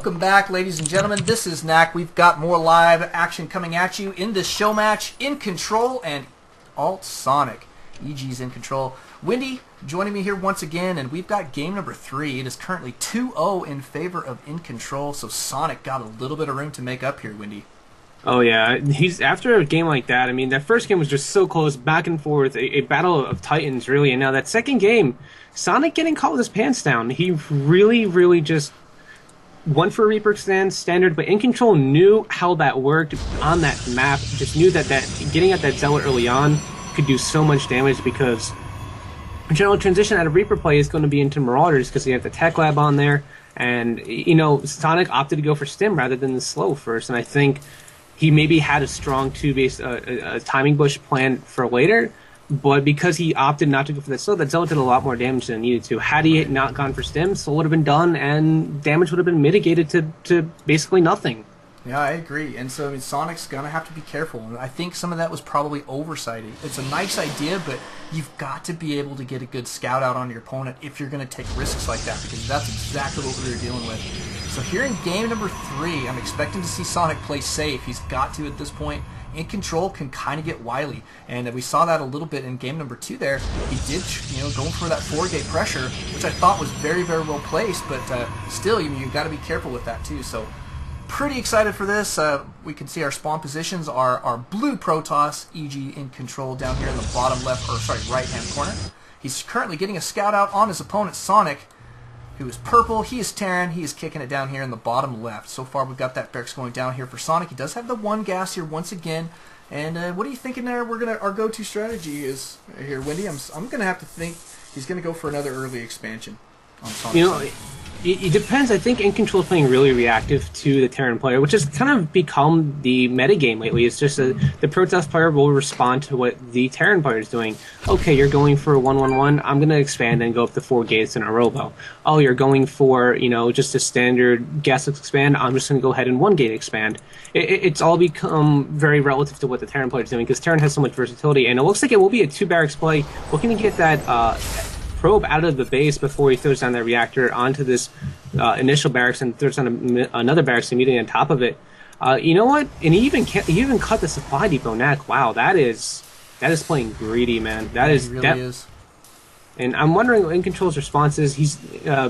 Welcome back, ladies and gentlemen. This is Knack. We've got more live action coming at you in this show match. EGiNcontroL and AltSonic. EG's in control. Wendy joining me here once again, and we've got game number 3. It is currently 2-0 in favor of EGiNcontroL, so Sonic got a little bit of room to make up here, Wendy. Oh yeah, he's after a game like that. I mean, that first game was just so close, back and forth, a battle of titans, really. And now that second game, Sonic getting caught with his pants down. He really just went for a Reaper extend standard, but EGiNcontroL knew how that worked on that map. Just knew that getting at that Zealot early on could do so much damage, because general transition out of Reaper play is going to be into Marauders because you have the Tech Lab on there, and you know Sonic opted to go for Stim rather than the slow first, and I think he maybe had a strong 2-base timing bush planned for later, but because he opted not to go for that slow, that Zealot did a lot more damage than it needed to. Had he not gone for Stim, slow would have been done, and damage would have been mitigated to basically nothing. Yeah, I agree. And so, I mean, Sonic's going to have to be careful. And I think some of that was probably oversight. It's a nice idea, but you've got to be able to get a good scout out on your opponent if you're going to take risks like that, because that's exactly what we were dealing with. So here in game number 3, I'm expecting to see Sonic play safe. He's got to at this point. EGiNcontroL can kind of get wily, and we saw that a little bit in game number 2 there. He did, go for that 4-gate pressure, which I thought was very well placed, but still, you've got to be careful with that too. So pretty excited for this. We can see our spawn positions are our blue Protoss, EGiNcontroL down here in the bottom left, or sorry, right-hand corner. He's currently getting a scout out on his opponent, Sonic, who is purple. He is Terran. He is kicking it down here in the bottom left. So far, we've got that barracks going down here for Sonic. He does have the 1 gas here once again. And what are you thinking there? Our go-to strategy is here, Wendy. I'm gonna have to think he's gonna go for another early expansion on Sonic. It depends. I think EGiNcontroL is playing really reactive to the Terran player, which has kind of become the metagame lately. It's just the Protoss player will respond to what the Terran player is doing. Okay, you're going for a 1-1-1. I'm going to expand and go up to 4 gates in a robo. Oh, you're going for just a standard gasless expand. I'm just going to go ahead and 1-gate expand. It's all become very relative to what the Terran player is doing, because Terran has so much versatility, and it looks like it will be a 2-barracks play. Looking to get that probe out of the base before he throws down that reactor onto this initial barracks and throws down another barracks immediately on top of it. You know what? And he even cut the supply depot neck. Wow, that is playing greedy, man. That is really is. And I'm wondering what EGiNcontrol's response is.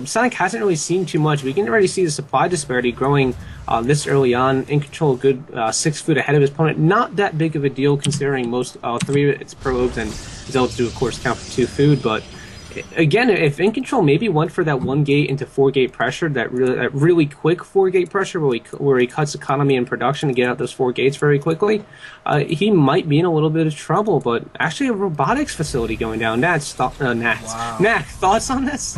Sonic hasn't really seen too much. We can already see the supply disparity growing this early on. EGiNcontroL a good 6 foot ahead of his opponent. Not that big of a deal considering most 3 of its probes and Zealots do of course count for 2 food, but again, if EGiNcontroL maybe went for that 1-gate into 4-gate pressure, that really quick 4-gate pressure where he cuts economy and production to get out those 4 gates very quickly, he might be in a little bit of trouble. But actually, a robotics facility going down. Knack, thoughts on this?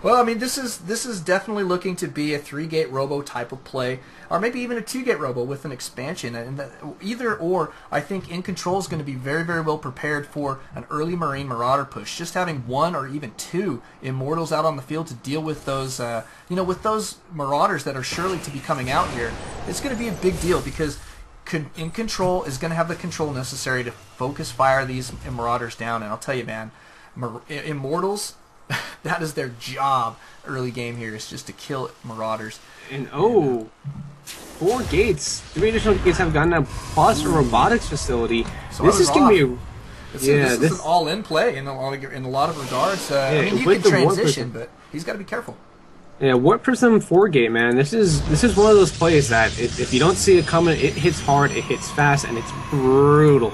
Well, I mean, this is definitely looking to be a 3-gate robo type of play, or maybe even a 2-gate robo with an expansion. And either or, I think EGiNcontroL is going to be very well prepared for an early Marine Marauder push. Just having 1 or even 2 Immortals out on the field to deal with those, with those Marauders that are surely to be coming out here, it's going to be a big deal, because EGiNcontroL is going to have the control necessary to focus fire these Marauders down. And I'll tell you, man, Immortals, that is their job early game here, is just to kill Marauders. And 4 gates, 3 additional gates have gone now, plus a robotics facility. So this is going to be this is an all-in play in a lot of regards. I mean, you can transition, but he's got to be careful. Yeah, Warp Prism 4-gate, man. This is one of those plays that if you don't see it coming, it hits hard, it hits fast, and it's brutal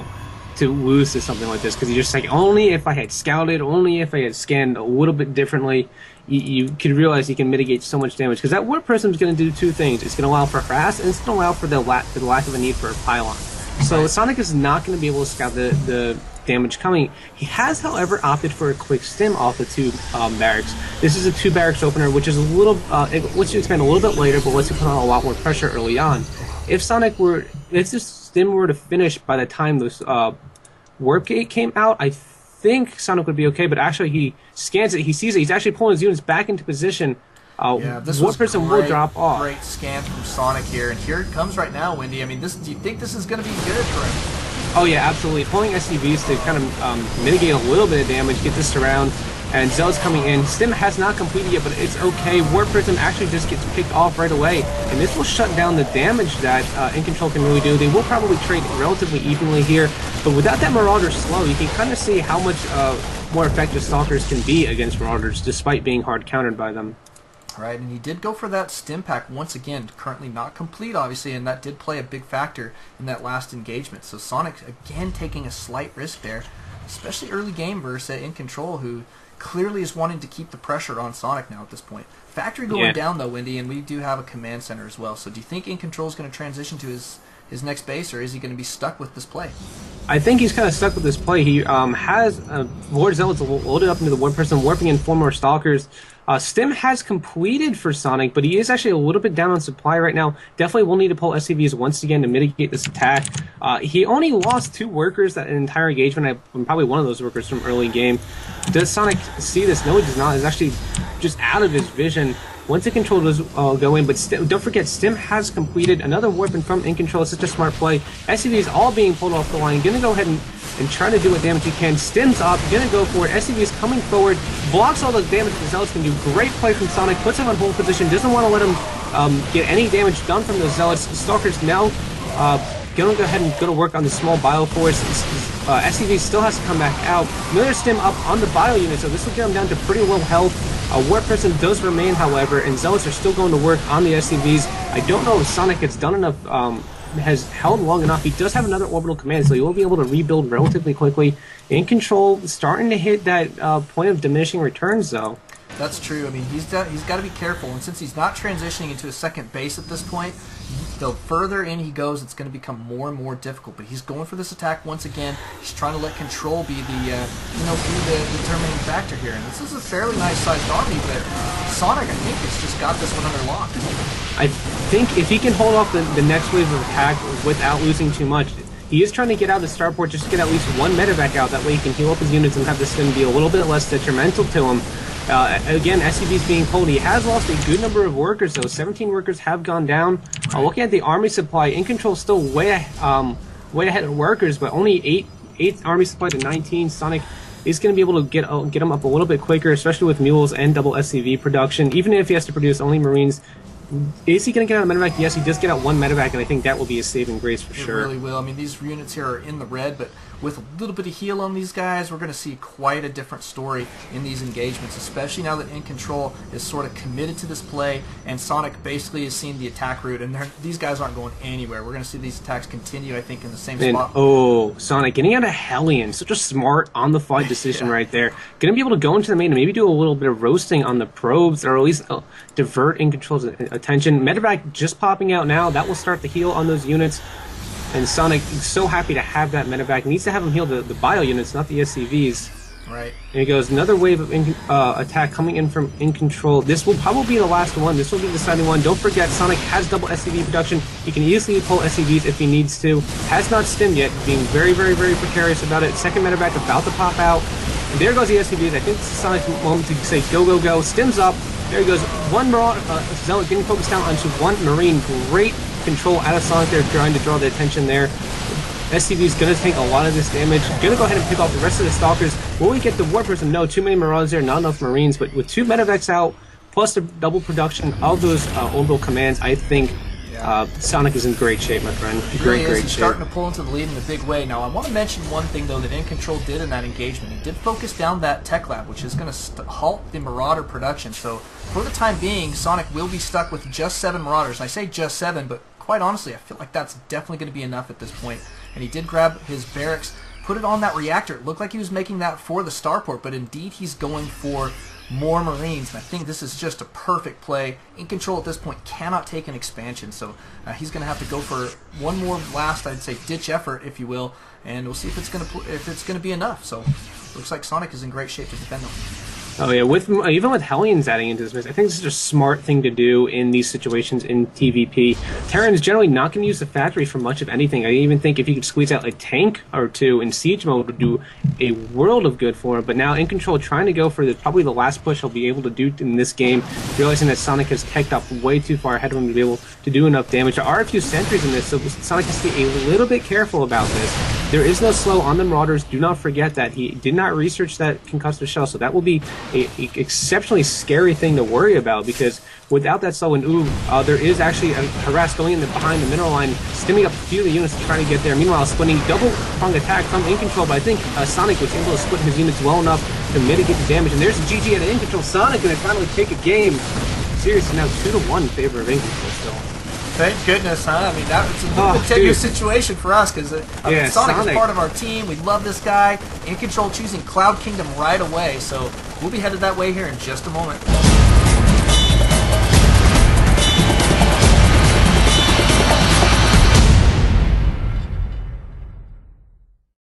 to lose to something like this, because you're just like, only if I had scouted, only if I had scanned a little bit differently, you could realize you can mitigate so much damage. Because that Warp Prism is going to do 2 things. It's going to allow for harass, and it's going to allow for the lack of a need for a pylon. So Sonic is not going to be able to scout the damage coming. He has, however, opted for a quick stim off the 2 barracks. This is a 2 barracks opener, which is a little, it lets you expand a little bit later, but lets you put on a lot more pressure early on. If this stim were to finish by the time this Warp Gate came out, I think Sonic would be okay, but actually he scans it, he sees it, he's actually pulling his units back into position. This Warp Prism will drop off. Great scan from Sonic here, and here it comes right now, Wendy. I mean, do you think this is going to be good for him? Oh yeah, absolutely. Pulling SCVs to kind of mitigate a little bit of damage, get this around, and Zealot's coming in. Stim has not completed yet, but it's okay. Warp Prism actually just gets picked off right away, and this will shut down the damage that EGiNcontroL can really do. They will probably trade relatively evenly here, but without that Marauder slow, you can kind of see how much more effective Stalkers can be against Marauders, despite being hard countered by them. Right, and he did go for that stim pack once again, currently not complete, obviously, and that did play a big factor in that last engagement. So Sonic, again, taking a slight risk there, especially early game versus EGiNcontroL, who clearly is wanting to keep the pressure on Sonic now at this point. Factory going down, though, Wendy, and we do have a command center as well. So do you think EGiNcontroL is going to transition to his next base, or is he going to be stuck with this play? I think he's kind of stuck with this play. He has Lord Zealots loaded up into the one person, warping in 4 more Stalkers. Stim has completed for Sonic, but he is actually a little bit down on supply right now. Definitely will need to pull SCVs once again to mitigate this attack. He only lost 2 workers that entire engagement. I'm probably one of those workers from early game. Does Sonic see this? No, he does not. He's actually just out of his vision. Once EGiNcontroL does go in, but don't forget, Stim has completed another warping from EGiNcontroL. It's such a smart play. SCVs all being pulled off the line. Gonna go ahead and try to do what damage he can. Stim's up, gonna go for it. SCVs coming forward, blocks all the damage the Zealots can do. Great play from Sonic, puts him on hold position, doesn't want to let him get any damage done from those Zealots. Stalkers now gonna go ahead and go to work on the small bio force. SCV still has to come back out. Another Stim up on the bio unit, so this will get him down to pretty low health. Warp Prism does remain, however, and Zealots are still going to work on the SCVs. I don't know if Sonic has done enough, has held long enough. He does have another orbital command, so he will be able to rebuild relatively quickly. EGiNcontroL starting to hit that point of diminishing returns, though. That's true. I mean, he's got to be careful, and since he's not transitioning into a second base at this point, the further in he goes, it's going to become more and more difficult. But he's going for this attack once again. He's trying to let control be the determining factor here. And this is a fairly nice-sized army, but Sonic, I think, has just got this one under lock. I think if he can hold off the next wave of attack without losing too much, he is trying to get out of the starport just to get at least 1 medevac out. That way he can heal up his units and have this Stim be a little bit less detrimental to him. Again, SCV's being pulled. He has lost a good number of workers, though. 17 workers have gone down. Looking at the army supply, EGiNcontroL still way ahead of workers, but only 8 army supply to 19. Sonic is going to be able to get him up a little bit quicker, especially with mules and double SCV production. Even if he has to produce only Marines, is he going to get out a medevac? Yes, he does get out 1 medevac, and I think that will be a saving grace for sure. It really will. I mean, these units here are in the red, but with a little bit of heal on these guys, we're going to see quite a different story in these engagements, especially now that EGiNcontroL is sort of committed to this play, and Sonic basically has seen the attack route, and these guys aren't going anywhere. We're going to see these attacks continue, I think, in the same spot. Oh, Sonic getting out of Hellion. Such a smart, on-the-fly decision right there. Going to be able to go into the main and maybe do a little bit of roasting on the probes, or at least divert EGiNcontrol's attention. Medevac just popping out now. That will start the heal on those units. And Sonic is so happy to have that medevac. He needs to have him heal the bio units, not the SCVs. Right. And he goes, another wave of attack coming in from EGiNcontroL. This will probably be the last one. This will be the deciding one. Don't forget, Sonic has double SCV production. He can easily pull SCVs if he needs to. Has not stimmed yet, being very, very, very precarious about it. Second medevac about to pop out. And there goes the SCVs. I think this is Sonic's moment to say go, go, go. Stims up. There he goes. 1 Zealot getting focused down onto 1 Marine. Great control out of Sonic there, trying to draw the attention there. SCV is going to take a lot of this damage. Going to go ahead and pick off the rest of the Stalkers. Will we get the Warp Prism? No, too many Marauders there, not enough Marines. But with 2 medevacs out, plus the double production of those orbital commands, I think Sonic is in great shape, my friend. Great shape. Starting to pull into the lead in a big way. Now, I want to mention one thing, though, that EGiNcontroL did in that engagement. He did focus down that tech lab, which is going to halt the Marauder production. So, for the time being, Sonic will be stuck with just 7 Marauders. And I say just 7, but quite honestly, I feel like that's definitely going to be enough at this point. And he did grab his barracks, put it on that reactor. It looked like he was making that for the starport, but indeed he's going for more Marines. And I think this is just a perfect play. EGiNcontroL at this point cannot take an expansion, so he's going to have to go for one more last, I'd say, ditch effort, if you will, and we'll see if it's going to be enough. So looks like Sonic is in great shape to defend them. Oh yeah, even with Hellions adding into this mix, I think this is a smart thing to do in these situations in PvP. Terran's generally not going to use the factory for much of anything. I even think if you could squeeze out a tank or 2 in siege mode would do a world of good for him. But now EGiNcontroL trying to go for probably the last push he'll be able to do in this game, realizing that Sonic has teched up way too far ahead of him to be able to do enough damage. There are a few sentries in this, so Sonic has to be a little bit careful about this. There is no slow on the Marauders. Do not forget that. He did not research that concussive shell, so that will be a exceptionally scary thing to worry about, because without that slow, and there is actually a harass going in behind the mineral line, stimming up a few of the units to try to get there. Meanwhile, splitting double-pronged attack from EGiNcontroL, but I think Sonic was able to split his units well enough to mitigate the damage. And there's a GG at EGiNcontroL. Sonic going to finally take a game. Series is now 2-1 in favor of EGiNcontroL still. Thank goodness, huh? I mean, it's a little bit tenuous situation for us, because Sonic is part of our team. We love this guy. EGiNcontroL choosing Cloud Kingdom right away, so we'll be headed that way here in just a moment.